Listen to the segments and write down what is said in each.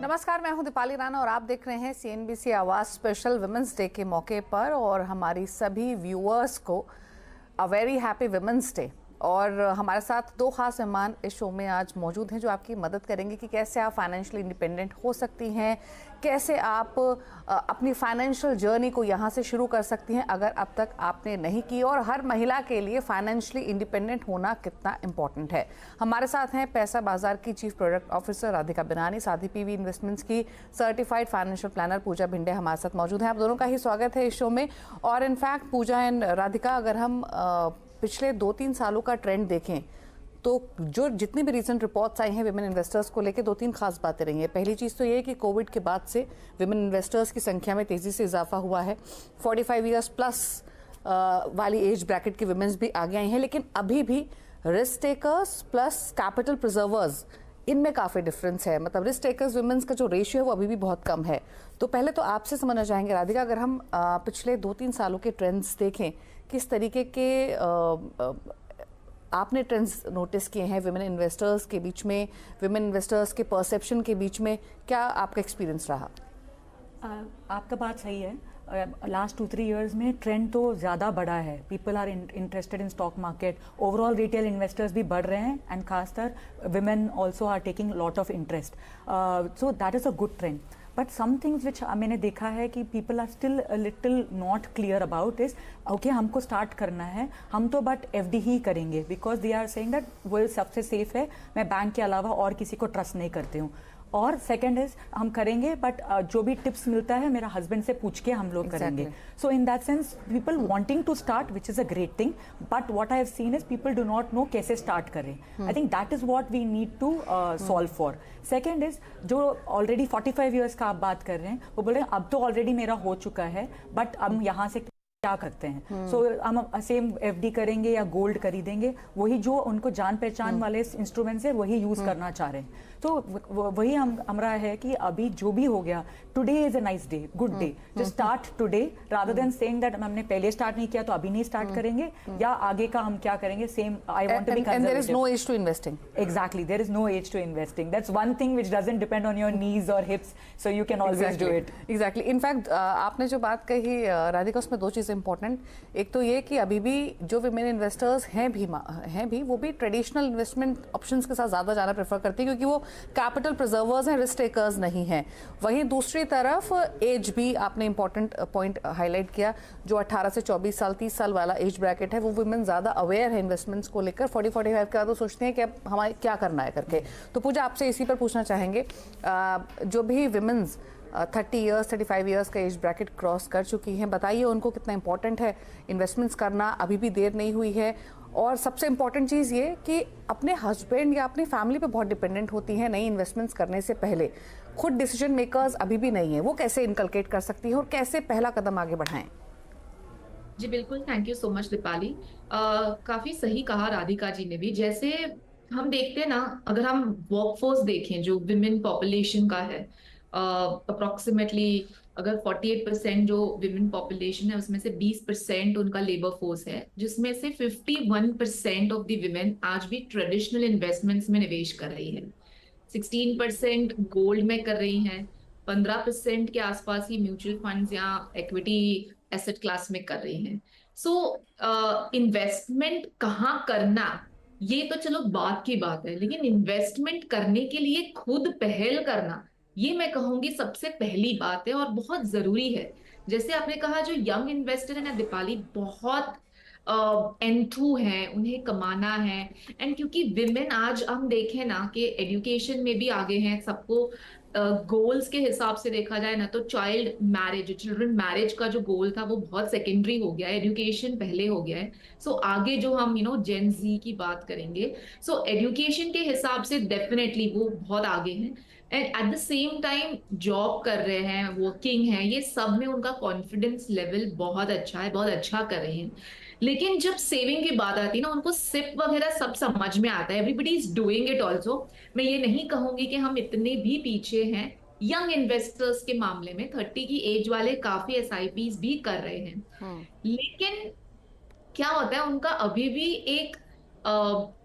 नमस्कार, मैं हूं दीपाली राणा और आप देख रहे हैं CNBC आवाज स्पेशल वुमेन्स डे के मौके पर। और हमारी सभी व्यूअर्स को a very happy women's day. और हमारे साथ दो खास मेहमान इस शो में आज मौजूद हैं जो आपकी मदद करेंगे कि कैसे आप फाइनेंशियली इंडिपेंडेंट हो सकती हैं, कैसे आप अपनी फाइनेंशियल जर्नी को यहाँ से शुरू कर सकती हैं अगर अब तक आपने नहीं की, और हर महिला के लिए फाइनेंशियली इंडिपेंडेंट होना कितना इम्पोर्टेंट है। हमारे साथ हैं पैसा बाजार की चीफ प्रोडक्ट ऑफिसर राधिका बिनानी, साथ ही PV इन्वेस्टमेंट्स की सर्टिफाइड फाइनेंशियल प्लानर पूजा भिंडे हमारे साथ मौजूद हैं। आप दोनों का ही स्वागत है इस शो में। और इनफैक्ट पूजा एंड राधिका, अगर हम पिछले 2-3 सालों का ट्रेंड देखें तो जो जितनी भी रिसेंट रिपोर्ट्स आई हैं विमेन इन्वेस्टर्स को लेकर 2-3 खास बातें रही हैं। पहली चीज़ तो ये है कि कोविड के बाद से विमेन इन्वेस्टर्स की संख्या में तेज़ी से इजाफा हुआ है। 45 ईयर्स प्लस वाली एज ब्रैकेट के विमेन्स भी आगे आई हैं, लेकिन अभी भी रिस्क टेकर्स प्लस कैपिटल प्रिजर्वर्स, इनमें काफ़ी डिफरेंस है। मतलब रिस्क टेकर्स विमेन्स का जो रेशियो है वो अभी भी बहुत कम है। तो पहले तो आपसे समझना चाहेंगे राधिका, अगर हम पिछले 2-3 सालों के ट्रेंड्स देखें, किस तरीके के आपने ट्रेंड्स नोटिस किए हैं विमेन इन्वेस्टर्स के बीच में, विमेन इन्वेस्टर्स के परसेप्शन के बीच में, क्या आपका एक्सपीरियंस रहा? आपका बात सही है। लास्ट 2-3 ईयर्स में ट्रेंड तो ज़्यादा बढ़ा है। People are interested in stock market, overall retail investors भी बढ़ रहे हैं एंड खासकर women also are taking lot of interest, so that is a good trend. But some things which मैंने देखा है कि people are still little not clear about is okay, हमको स्टार्ट करना है, हम तो बट FD ही करेंगे because they are saying that वो सबसे सेफ है, मैं बैंक के अलावा और किसी को ट्रस्ट नहीं करती हूँ। और सेकंड इज हम करेंगे बट जो भी टिप्स मिलता है मेरा हस्बैंड से पूछ के हम लोग करेंगे। So in that sense people wanting to start which is a great thing, but what I have seen is people do not know कैसे स्टार्ट करें। I think that is what we need to solve for. Second is जो already 45 years का आप बात कर रहे हैं, वो बोल रहे हैं अब तो ऑलरेडी मेरा हो चुका है बट हम यहाँ से क्या करते हैं। सो हम सेम FD करेंगे या गोल्ड खरीदेंगे, वही जो उनको जान पहचान वाले इंस्ट्रूमेंट्स है वही यूज करना चाह रहे हैं। तो वही हमारा है कि अभी जो भी हो गया, today is a nice day, good day, just start today rather than saying that हमने पहले स्टार्ट नहीं किया तो अभी नहीं स्टार्ट करेंगे या आगे का हम क्या करेंगे। Same I want to be conservative. There is no age to investing. Exactly, there is no age to investing. That's one thing which doesn't depend on your knees और hips, so you can always do it. Exactly. In fact आपने जो बात कही राधिका, उसमें दो चीजें important. एक तो ये कि अभी भी जो विमेन इन्वेस्टर्स हैं भी वो भी ट्रेडिशनल इन्वेस्टमेंट ऑप्शंस के साथ ज़्यादा जाना प्रेफर करती है, क्योंकि वो कैपिटल प्रिजर्वर्स हैं, रिस्क टेकर्स नहीं हैं। वहीं दूसरी तरफ एज भी आपने इंपॉर्टेंट पॉइंट हाईलाइट किया, जो 18 से 24 साल 30 साल वाला एज ब्रैकेट है, वो वुमेन ज़्यादा अवेयर है इन्वेस्टमेंट्स को लेकर। 40-45 के बाद वो सोचते हैं कि अब हमारे क्या करना है करके। तो पूजा, आपसे इसी पर पूछना चाहेंगे, जो भी विमेन्स 30 ईयर्स 35 ईयर्स का एज ब्रैकेट क्रॉस कर चुकी हैं, बताइए उनको कितना इंपॉर्टेंट है इन्वेस्टमेंट्स करना, अभी भी देर नहीं हुई है। और सबसे इंपॉर्टेंट चीज़ ये कि अपने हस्बैंड या अपनी फैमिली पे बहुत डिपेंडेंट होती हैं नई इन्वेस्टमेंट्स करने से पहले, खुद डिसीजन मेकर्स अभी भी नहीं है, वो कैसे इनकलकेट कर सकती है और कैसे पहला कदम आगे बढ़ाएं? जी बिल्कुल, thank you so much Deepali. काफी सही कहा राधिका जी ने भी। जैसे हम देखते हैं ना, अगर हम वर्कफोर्स देखें जो विमेन पॉपुलेशन का है, अप्रोक्सीमेटली अगर 48% जो विमेन पॉपुलेशन है उसमें से 20% उनका लेबर फोर्स है, जिसमें से 51% ऑफ द विमेन आज भी ट्रेडिशनल इन्वेस्टमेंट्स में निवेश कर रही है, 16% गोल्ड में कर रही हैं, 15% के आसपास ही म्यूचुअल फंड्स या इक्विटी एसेट क्लास में कर रही हैं। सो इन्वेस्टमेंट कहाँ करना, ये तो चलो बात की बात है, लेकिन इन्वेस्टमेंट करने के लिए खुद पहल करना, ये मैं कहूंगी सबसे पहली बात है और बहुत जरूरी है। जैसे आपने कहा, जो यंग इन्वेस्टर है ना दीपाली, बहुत एंथू है, उन्हें कमाना है। एंड क्योंकि विमेन आज हम देखें ना कि एजुकेशन में भी आगे हैं, सबको गोल्स के हिसाब से देखा जाए ना तो चाइल्ड मैरिज, चिल्ड्रन मैरिज का जो गोल था वो बहुत सेकेंडरी हो गया है, एजुकेशन पहले हो गया है। सो आगे जो हम जेन जी की बात करेंगे, सो एजुकेशन के हिसाब से डेफिनेटली वो बहुत आगे हैं। And at the same time job कर रहे हैं, वर्किंग है, ये सब में उनका कॉन्फिडेंस लेवल बहुत अच्छा है, बहुत अच्छा कर रहे हैं। लेकिन जब सेविंग की बात आती है ना, उनको सिप वगैरह सब समझ में आता है, everybody is doing it also. मैं ये नहीं कहूंगी कि हम इतने भी पीछे हैं यंग इन्वेस्टर्स के मामले में। 30 की एज वाले काफी SIPs भी कर रहे हैं, लेकिन क्या होता है, उनका अभी भी एक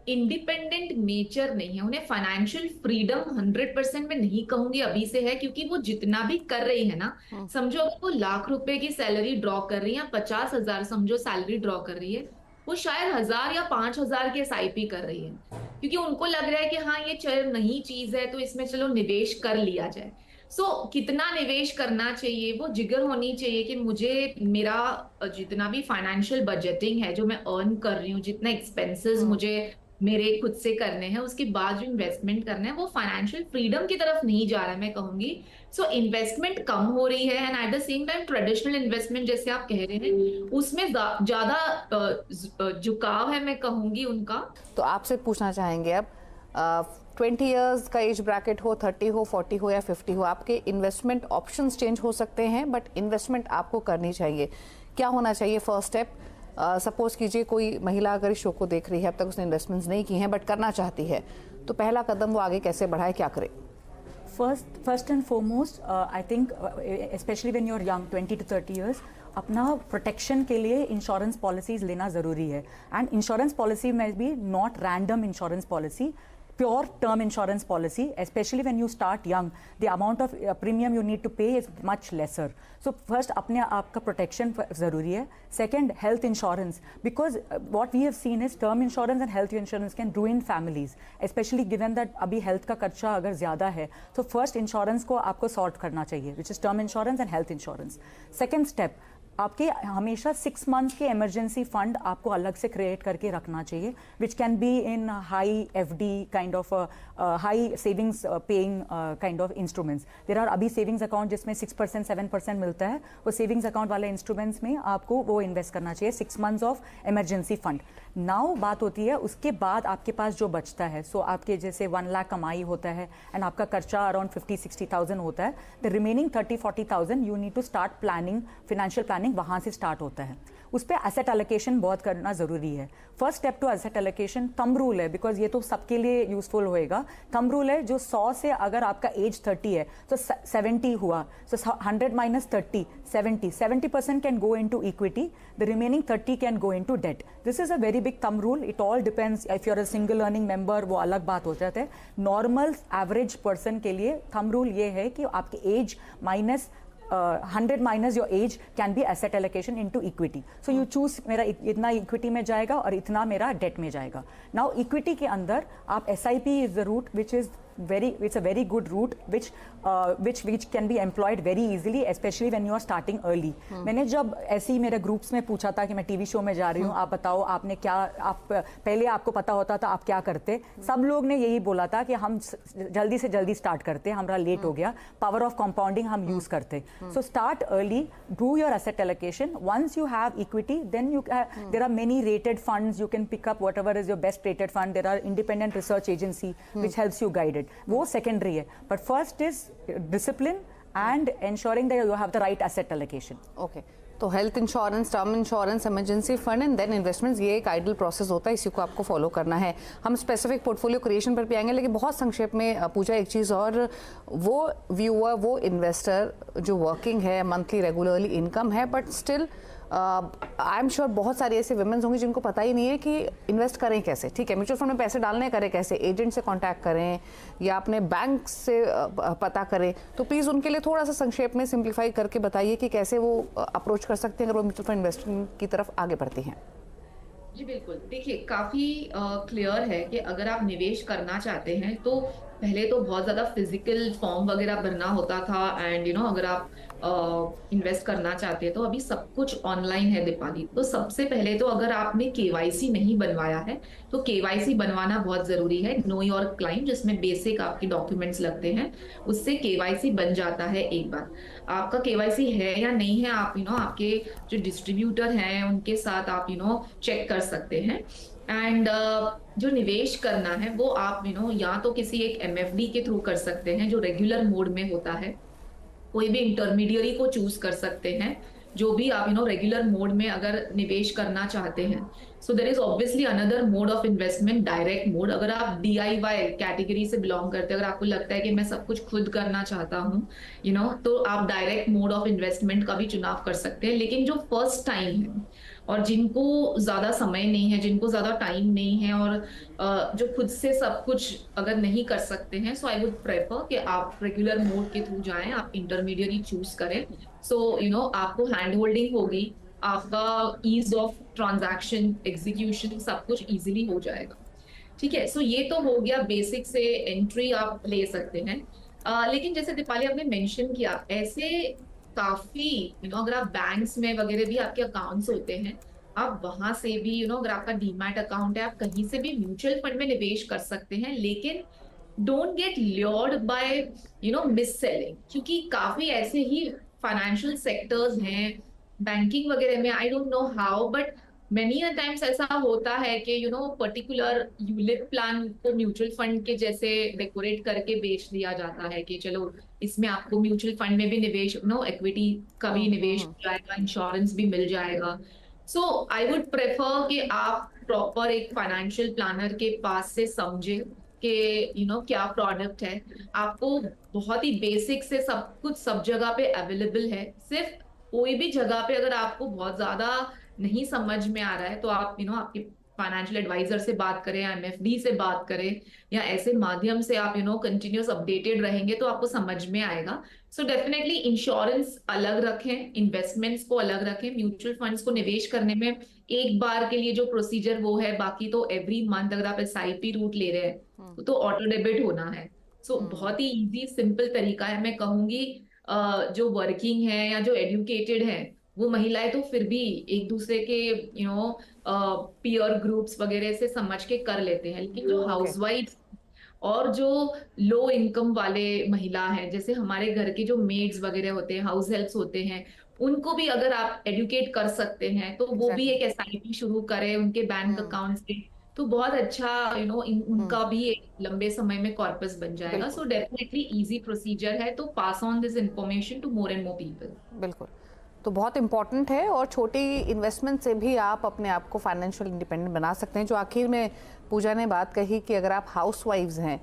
इंडिपेंडेंट नेचर नहीं है, उन्हें फाइनेंशियल फ्रीडम 100% में नहीं कहूंगी अभी से है, क्योंकि वो जितना भी कर रही है ना, समझो अगर वो ₹1,00,000 की सैलरी ड्रॉ कर रही है या 50,000 समझो सैलरी ड्रॉ कर रही है, वो शायद 1,000 या 5,000 के एसआईपी कर रही है, क्योंकि उनको लग रहा है कि हाँ ये चलो नई चीज है तो इसमें चलो निवेश कर लिया जाए। कितना निवेश करना चाहिए, वो जिगर होनी चाहिए कि मुझे मेरा जितना भी फाइनेंशियल बजटिंग है जो मैं अर्न कर रही हूँ, जितना एक्सपेंसेस मुझे मेरे खुद से करने हैं, उसके बाद जो इन्वेस्टमेंट करना है वो फाइनेंशियल फ्रीडम की तरफ नहीं जा रहा है मैं कहूंगी। इन्वेस्टमेंट कम हो रही है and at the same time traditional investment जैसे आप कह रहे हैं उसमें ज्यादा झुकाव है मैं कहूंगी उनका। तो आपसे पूछना चाहेंगे अब 20 इयर्स का एज ब्रैकेट हो, 30 हो, 40 हो या 50 हो, आपके इन्वेस्टमेंट ऑप्शंस चेंज हो सकते हैं, बट इन्वेस्टमेंट आपको करनी चाहिए। क्या होना चाहिए फर्स्ट स्टेप? सपोज कीजिए कोई महिला अगर इस शो को देख रही है, अब तक उसने इन्वेस्टमेंट्स नहीं की हैं बट करना चाहती है, तो पहला कदम वो आगे कैसे बढ़ाए, क्या करे? First and foremost, I think especially when you're young, 20 to 30 years, अपना प्रोटेक्शन के लिए इंश्योरेंस पॉलिसीज लेना ज़रूरी है। एंड इंश्योरेंस पॉलिसी में भी not random insurance policy, pure term insurance policy, especially when you start young, the amount of premium you need to pay is much lesser. So first अपने आप का protection ज़रूरी है। Second, health insurance, because what we have seen is term insurance and health insurance can ruin families, especially given that अभी health का खर्चा अगर ज़्यादा है, तो first insurance को आपको sort करना चाहिए, which is term insurance and health insurance. Second step, आपके हमेशा 6 मंथ्स के इमरजेंसी फंड आपको अलग से क्रिएट करके रखना चाहिए, which can be in high FD kind of high savings paying kind of instruments. There are अभी सेविंग्स अकाउंट जिसमें 6% 7% मिलता है, वो सेविंग्स अकाउंट वाले इंस्ट्रूमेंट्स में आपको वो इन्वेस्ट करना चाहिए, 6 months of emergency fund. Now बात होती है उसके बाद आपके पास जो बचता है, सो आपके जैसे 1 लाख कमाई होता है एंड आपका खर्चा अराउंड 50-60,000 होता है, the remaining 30-40,000 you need to start planning, financial planning वहाँ से स्टार्ट होता है। उस पर एसेट एलोकेशन बहुत करना ज़रूरी है। First step to asset allocation thumb rule है, बिकॉज ये तो सबके लिए यूजफुल होएगा। थंब रूल है जो 100 से अगर आपका एज 30 है तो 70 हुआ, so 100 minus 30, 70% can go into equity, the remaining 30 can go into debt. This is a very big thumb rule. It all depends, if you are a single earning member वो अलग बात हो जाता है। नॉर्मल एवरेज पर्सन के लिए thumb rule ये है कि आपके age minus 100 minus your age can be asset allocation into equity. So you choose मेरा इतना इक्विटी में जाएगा और इतना मेरा डेट में जाएगा। नाउ इक्विटी के अंदर आप SIP is the route which is it's a very good route which can be employed very easily, especially when you are starting early. मैंने जब ऐसे ही मेरे ग्रुप्स में पूछा था कि मैं टीवी शो में जा रही हूँ, आप बताओ आपने क्या, आप पहले आपको पता होता था आप क्या करते, सब लोग ने यही बोला था कि हम जल्दी से जल्दी स्टार्ट करते, हमारा लेट हो गया, पावर ऑफ कंपाउंडिंग हम यूज करते। So start early, do your asset allocation. Once you have equity then you there are many rated funds, you can pick up whatever is your best rated fund, there are independent research agency which helps you guide it, वो secondary है, but first is discipline and ensuring that you have the right asset allocation. Okay, तो health insurance, term insurance, emergency fund and then investments, ये एक idol process होता है, इसी को आपको फॉलो करना है। हम स्पेसिफिक पोर्टफोलियो क्रिएशन पर भी आएंगे, लेकिन बहुत संक्षेप में पूछा एक चीज़, और वो व्यूअर, वो इन्वेस्टर जो वर्किंग है, मंथली रेगुलरली इनकम है, but still I am sure बहुत सारी ऐसे वुमेन्स होंगी जिनको पता ही नहीं है कि इन्वेस्ट करें कैसे। ठीक है, म्यूचुअल फंड में पैसे डालने करें कैसे, एजेंट से कांटेक्ट करें या अपने बैंक से पता करें, तो प्लीज़ उनके लिए थोड़ा सा संक्षेप में सिंप्लीफाई करके बताइए कि कैसे वो अप्रोच कर सकते हैं अगर वो म्यूचुअल फंड इन्वेस्टिंग की तरफ आगे बढ़ती हैं। जी बिल्कुल, देखिए काफी क्लियर है कि अगर आप निवेश करना चाहते हैं तो पहले तो बहुत ज्यादा फिजिकल फॉर्म वगैरह भरना होता था, एंड अगर आप इन्वेस्ट करना चाहते हैं तो अभी सब कुछ ऑनलाइन है दीपाली। तो सबसे पहले तो अगर आपने केवाईसी नहीं बनवाया है तो केवाईसी बनवाना बहुत जरूरी है। नो योर क्लाइंट, जिसमें बेसिक आपके डॉक्यूमेंट्स लगते हैं, उससे केवाईसी बन जाता है। एक बार आपका केवाईसी है या नहीं है, आप आपके जो डिस्ट्रीब्यूटर हैं उनके साथ आप चेक कर सकते हैं। एंड जो निवेश करना है वो आप या तो किसी एक MFD के थ्रू कर सकते हैं जो रेगुलर मोड में होता है, कोई भी इंटरमीडियरी को चूज कर सकते हैं, जो भी आप रेगुलर मोड में अगर निवेश करना चाहते हैं। So there is obviously another mode of investment, direct mode. अगर आप DIY कैटेगरी से बिलोंग करते हैं, अगर आपको लगता है कि मैं सब कुछ खुद करना चाहता हूँ तो आप डायरेक्ट मोड ऑफ इन्वेस्टमेंट का भी चुनाव कर सकते हैं। लेकिन जो फर्स्ट टाइम है और जिनको ज्यादा समय नहीं है, जिनको ज्यादा टाइम नहीं है, और जो खुद से सब कुछ अगर नहीं कर सकते हैं, सो आई वुड प्रेफर कि आप रेगुलर मोड के थ्रू जाएं, आप इंटरमीडियरी चूज करें। सो आपको हैंड होल्डिंग होगी, आपका ईज ऑफ ट्रांजैक्शन एग्जीक्यूशन सब कुछ इजीली हो जाएगा। ठीक है, सो ये तो हो गया बेसिक से एंट्री आप ले सकते हैं। लेकिन जैसे दीपाली आपने मेंशन किया, ऐसे काफी अगर आप बैंक्स में वगैरह भी आपके अकाउंट्स होते हैं, आप वहां से भी अगर आपका डीमैट अकाउंट है, आप कहीं से भी म्यूचुअल फंड में निवेश कर सकते हैं। लेकिन don't get lured by mis selling, क्योंकि काफी ऐसे ही फाइनेंशियल सेक्टर्स हैं बैंकिंग वगैरह में, I don't know how, but many a times ऐसा होता है कि पर्टिकुलर यूलिप प्लान को म्यूचुअल फंड के जैसे डेकोरेट करके बेच दिया जाता है कि चलो इसमें आपको म्यूचुअल फंड में भी निवेश, इक्विटी का भी निवेश हो जाएगा, इंश्योरेंस भी मिल जाएगा। सो आई वुड प्रेफर कि आप प्रॉपर एक फाइनेंशियल प्लानर के पास से समझे कि क्या प्रोडक्ट है। आपको बहुत ही बेसिक से सब कुछ सब जगह पे अवेलेबल है। सिर्फ कोई भी जगह पे अगर आपको बहुत ज्यादा नहीं समझ में आ रहा है, तो आप आपके फाइनेंशियल एडवाइजर से बात करें, एमएफडी से बात करें, या ऐसे माध्यम से आप कंटिन्यूस अपडेटेड रहेंगे तो आपको समझ में आएगा। सो डेफिनेटली इंश्योरेंस अलग रखें, इन्वेस्टमेंट्स को अलग रखें। म्यूचुअल फंड्स को निवेश करने में एक बार के लिए जो प्रोसीजर वो है, बाकी तो एवरी मंथ अगर आप एसआईपी रूट ले रहे हैं तो ऑटो डेबिट होना है। सो बहुत ही इजी सिंपल तरीका है। मैं कहूंगी जो वर्किंग है या जो एडुकेटेड है वो महिलाएं तो फिर भी एक दूसरे के पीयर ग्रुप्स वगैरह से समझ के कर लेते हैं, लेकिन जो हाउसवाइफ और जो लो इनकम वाले महिला हैं, जैसे हमारे घर के जो मेड्स वगैरह होते हैं, हाउस हेल्प्स होते हैं, उनको भी अगर आप एडुकेट कर सकते हैं तो वो भी एक एसआईपी शुरू करें उनके बैंक अकाउंट से, तो बहुत अच्छा उनका भी एक लंबे समय में कॉर्पस बन जाएगा। सो डेफिनेटली इजी प्रोसीजर है, तो pass on this information to more and more people. बिल्कुल, तो बहुत इंपॉर्टेंट है और छोटी इन्वेस्टमेंट से भी आप अपने आप को फाइनेंशियल इंडिपेंडेंट बना सकते हैं। जो आखिर में पूजा ने बात कही कि अगर आप हाउस वाइफ्स हैं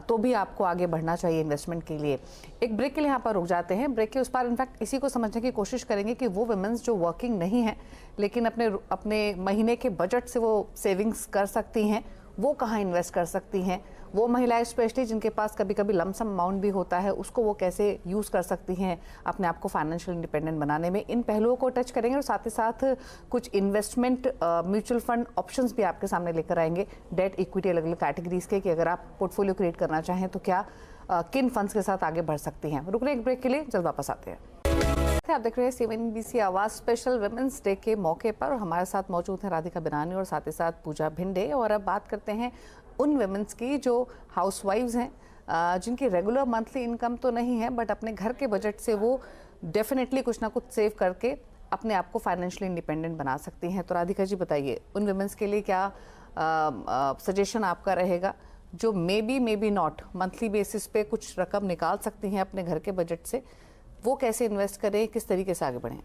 तो भी आपको आगे बढ़ना चाहिए इन्वेस्टमेंट के लिए। एक ब्रेक के लिए यहाँ पर रुक जाते हैं। ब्रेक के उस पार इनफैक्ट इसी को समझने की कोशिश करेंगे कि वो वुमेन्स जो वर्किंग नहीं हैं लेकिन अपने महीने के बजट से वो सेविंग्स कर सकती हैं, वो कहाँ इन्वेस्ट कर सकती हैं। वो महिलाएं स्पेशली जिनके पास कभी कभी लमसम अमाउंट भी होता है, उसको वो कैसे यूज़ कर सकती हैं अपने आप को फाइनेंशियल इंडिपेंडेंट बनाने में। इन पहलुओं को टच करेंगे और साथ ही साथ कुछ इन्वेस्टमेंट म्यूचुअल फंड ऑप्शंस भी आपके सामने लेकर आएंगे, डेट इक्विटी अलग अलग कैटेगरीज के, कि अगर आप पोर्टफोलियो क्रिएट करना चाहें तो क्या किन फंड्स के साथ आगे बढ़ सकती हैं। रुक रहे एक ब्रेक के लिए, जल्द वापस आते हैं। आप देख रहे हैं CNBC आवाज स्पेशल वुमेन्स डे के मौके पर, और हमारे साथ मौजूद हैं राधिका बिनानी और साथ ही साथ पूजा भिंडे। और अब बात करते हैं उन वुमेन्स की जो हाउसवाइफ्स हैं, जिनकी रेगुलर मंथली इनकम तो नहीं है बट अपने घर के बजट से वो डेफिनेटली कुछ ना कुछ सेव करके अपने आप को फाइनेंशियली इंडिपेंडेंट बना सकती हैं। तो राधिका जी बताइए, उन वुमेन्स के लिए क्या सजेशन आपका रहेगा जो may be not monthly basis पे कुछ रकम निकाल सकती हैं अपने घर के बजट से, वो कैसे इन्वेस्ट करें, किस तरीके से आगे बढ़ें?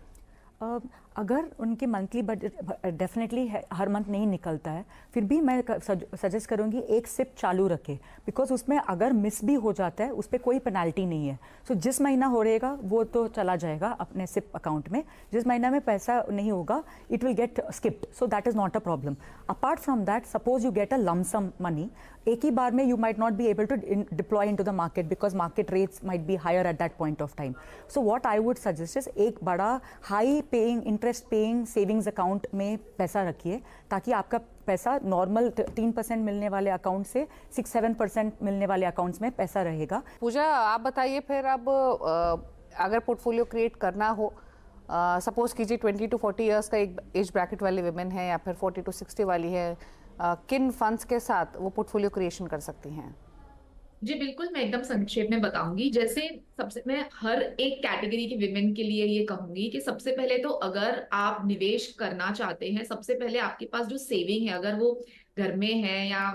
अगर उनके मंथली बजट डेफिनेटली हर मंथ नहीं निकलता है, फिर भी मैं सजेस्ट करूंगी एक सिप चालू रखें, बिकॉज उसमें अगर मिस भी हो जाता है उस पर कोई पेनाल्टी नहीं है। सो जिस महीना हो रहेगा वो तो चला जाएगा अपने सिप अकाउंट में, जिस महीना में पैसा नहीं होगा it will get skipped, so that is not a problem. Apart from that, suppose you get a lump sum money, एक ही बार में you might not be able to deploy into the market because market rates might be higher at that point of time. So what I would suggest is एक बड़ा high paying interest paying savings account में पैसा रखिए, ताकि आपका पैसा normal 3% मिलने वाले अकाउंट से 6-7% मिलने वाले अकाउंट्स में पैसा रहेगा। पूजा आप बताइए फिर, अब अगर पोर्टफोलियो क्रिएट करना हो, सपोज कीजिए 20 to 40 ईयर्स का एक एज ब्रैकेट वाली वुमेन है या फिर 40 to 60 वाली है, किन फंड्स के साथ वो पोर्टफोलियो क्रिएशन कर सकती हैं? जी बिल्कुल, मैं एकदम संक्षेप में बताऊंगी। जैसे सबसे मैं हर एक कैटेगरी के विमेन के लिए ये कहूंगी कि सबसे पहले तो अगर आप निवेश करना चाहते हैं, सबसे पहले आपके पास जो सेविंग है, अगर वो घर में है या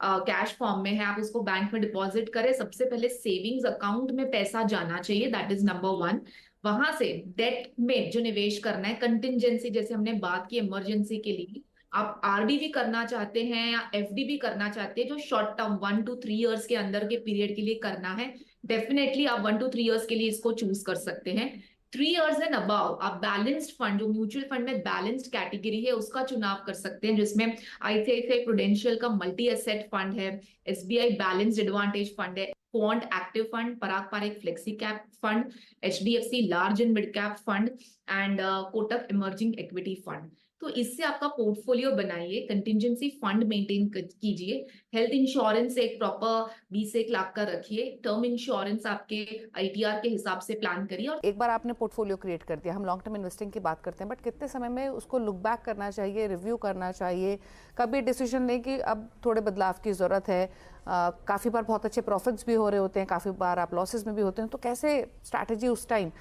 कैश फॉर्म में है, आप उसको बैंक में डिपॉजिट करें। सबसे पहले सेविंग्स अकाउंट में पैसा जाना चाहिए, दैट इज नंबर 1। वहां से डेट में जो निवेश करना है, कंटिजेंसी जैसे हमने बात की इमरजेंसी के लिए, आप आरडी भी करना चाहते हैं या एफडी भी करना चाहते हैं, जो शॉर्ट टर्म 1 to 3 इयर्स के अंदर के पीरियड के लिए करना है, डेफिनेटली आप 1 to 3 इयर्स के लिए इसको चूज कर सकते हैं। 3 इयर्स एंड अबाव आप बैलेंस्ड फंड, जो म्यूचुअल फंड में बैलेंस्ड कैटेगरी है उसका चुनाव कर सकते हैं, जिसमें आईसीआईसीआई प्रूडेंशियल का मल्टी एसेट फंड है, एसबीआई बैलेंस्ड एडवांटेज फंड है, quant active fund, Parag Parekh flexi cap fund, HDFC large and mid cap fund and Kotak emerging equity fund. तो इससे आपका पोर्टफोलियो बनाइए, कंटिजेंसी फंड मेंटेन कीजिए, हेल्थ इंश्योरेंस एक proper 20 lakh का रखिए, टर्म इंश्योरेंस आपके आईटीआर के हिसाब से प्लान करिए। और एक बार आपने पोर्टफोलियो क्रिएट कर दिया, हम लॉन्ग टर्म इन्वेस्टिंग की बात करते हैं, बट कितने समय में उसको लुक बैक करना चाहिए, रिव्यू करना चाहिए, कभी डिसीजन लें कि अब थोड़े बदलाव की ज़रूरत है? काफ़ी बार बहुत अच्छे प्रॉफिट्स भी हो रहे होते हैं, काफ़ी बार आप लॉसेस में भी होते हैं, तो कैसे स्ट्रैटेजी उस टाइम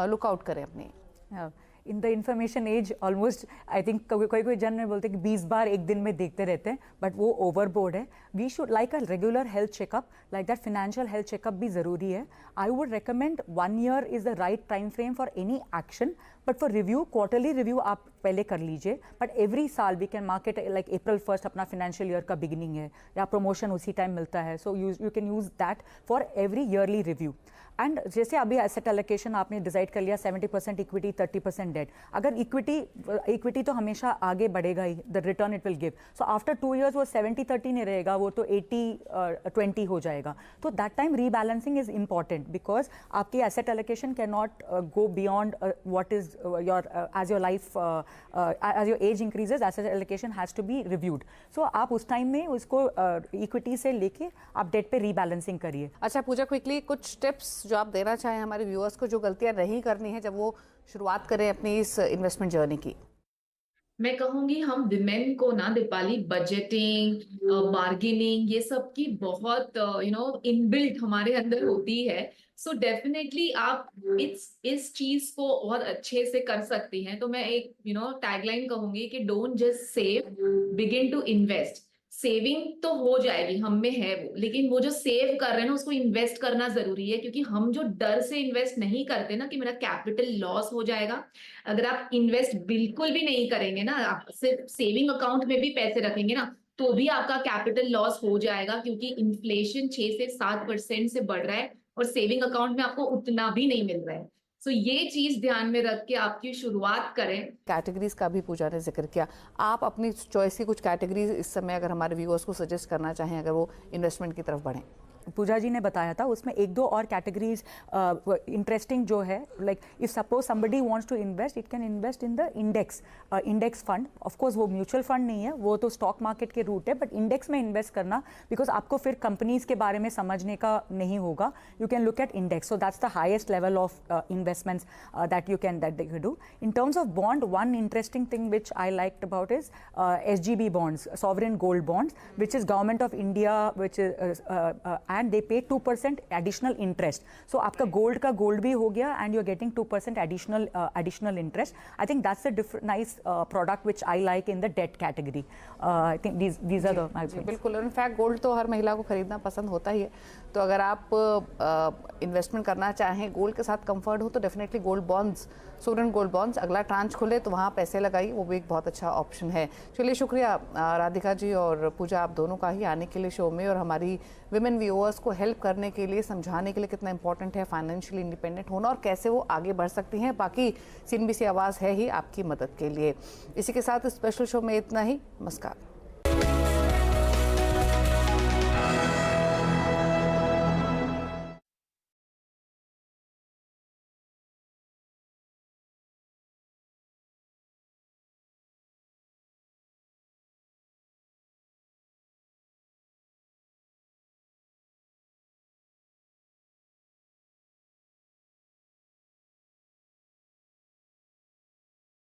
लुकआउट करें अपनी? In the information as almost I think कोई जन में बोलते हैं कि 20 बार एक दिन में देखते रहते हैं, बट वो ओवरबोर्ड है. We should like a regular health checkup, like that financial health checkup भी ज़रूरी है. I would recommend 1 year is the right time frame for any action, but for review quarterly review आप पहले कर लीजिए. But every साल we can market like April 1st अपना financial year का बिगिनिंग है या प्रमोशन उसी टाइम मिलता है, सो you can use that for every yearly review. And जैसे अभी एसेट एलोकेशन आपने डिसाइड कर लिया 70% इक्विटी 30% डेट, अगर इक्विटी तो हमेशा आगे बढ़ेगा ही, the return it will give. So after 2 years वो 70-30 नहीं रहेगा, वो तो 80-20 हो जाएगा. तो that time rebalancing is important because आपकी asset allocation can not go beyond what is as your life as your age increases, asset allocation has to be reviewed. So आप उस टाइम में उसको इक्विटी से लेके आप डेट पे rebalancing करिए. अच्छा पूजा, क्विकली कुछ टिप्स जो आप देना चाहें हमारे व्यूअर्स को, जो गलतियां नहीं करनी है जब वो शुरुआत करें अपनी इस इन्वेस्टमेंट जर्नी की. मैं कहूंगी हम विमेन को ना दीपाली, बजटिंग, बार्गेनिंग, ये सब की बहुत इनबिल्ट हमारे अंदर होती है. सो डेफिनेटली आप इस चीज को और अच्छे से कर सकती हैं. तो मैं एक टैगलाइन कहूंगी कि don't just save, begin to invest. Saving तो हो जाएगी, हम में है वो, लेकिन वो जो सेव कर रहे हैं ना उसको इन्वेस्ट करना जरूरी है. क्योंकि हम जो डर से इन्वेस्ट नहीं करते ना कि मेरा कैपिटल लॉस हो जाएगा, अगर आप इन्वेस्ट बिल्कुल भी नहीं करेंगे ना, आप सिर्फ सेविंग अकाउंट में भी पैसे रखेंगे ना, तो भी आपका कैपिटल लॉस हो जाएगा. क्योंकि इन्फ्लेशन 6 से 7% से बढ़ रहा है और सेविंग अकाउंट में आपको उतना भी नहीं मिल रहा है. सो ये चीज ध्यान में रख के आपकी शुरुआत करें. कैटेगरीज का भी पूजा ने जिक्र किया, आप अपनी चॉइस की कुछ कैटेगरीज इस समय अगर हमारे व्यूअर्स को सजेस्ट करना चाहें अगर वो इन्वेस्टमेंट की तरफ बढ़ें. पूजा जी ने बताया था उसमें 1-2 और कैटेगरीज इंटरेस्टिंग जो है, like if suppose somebody wants to invest, it can invest in the index fund. Of course वो म्यूचुअल फंड नहीं है, वो तो स्टॉक मार्केट के रूट है, बट इंडेक्स में इन्वेस्ट करना बिकॉज आपको फिर कंपनीज के बारे में समझने का नहीं होगा. You can look at index, so that's the highest level of investments that you do. In terms of bond, one interesting thing which I liked about is SGB bonds, sovereign gold bonds, which is government of India, which is and they pay 2% additional interest. So आपका gold का gold भी हो गया and you're getting 2% additional interest. I think that's a nice product which I like in the debt category. I think these are the my points. बिल्कुल, in fact gold तो हर महिला को खरीदना पसंद होता ही है. तो अगर आप इन्वेस्टमेंट करना चाहें, गोल्ड के साथ कंफर्ट हो, तो definitely gold bonds, sovereign gold bonds अगला ट्रांच खुले तो वहाँ पैसे लगाइए, वो भी एक बहुत अच्छा ऑप्शन है. चलिए शुक्रिया राधिका जी और पूजा, आप दोनों का ही आने के लिए शो में और हमारी विमेन व्यूअर्स को हेल्प करने के लिए, समझाने के लिए कितना इंपॉर्टेंट है फाइनेंशियली इंडिपेंडेंट होना और कैसे वो आगे बढ़ सकती हैं. बाकी CNBC आवाज़ है ही आपकी मदद के लिए. इसी के साथ स्पेशल शो में इतना ही. नमस्कार.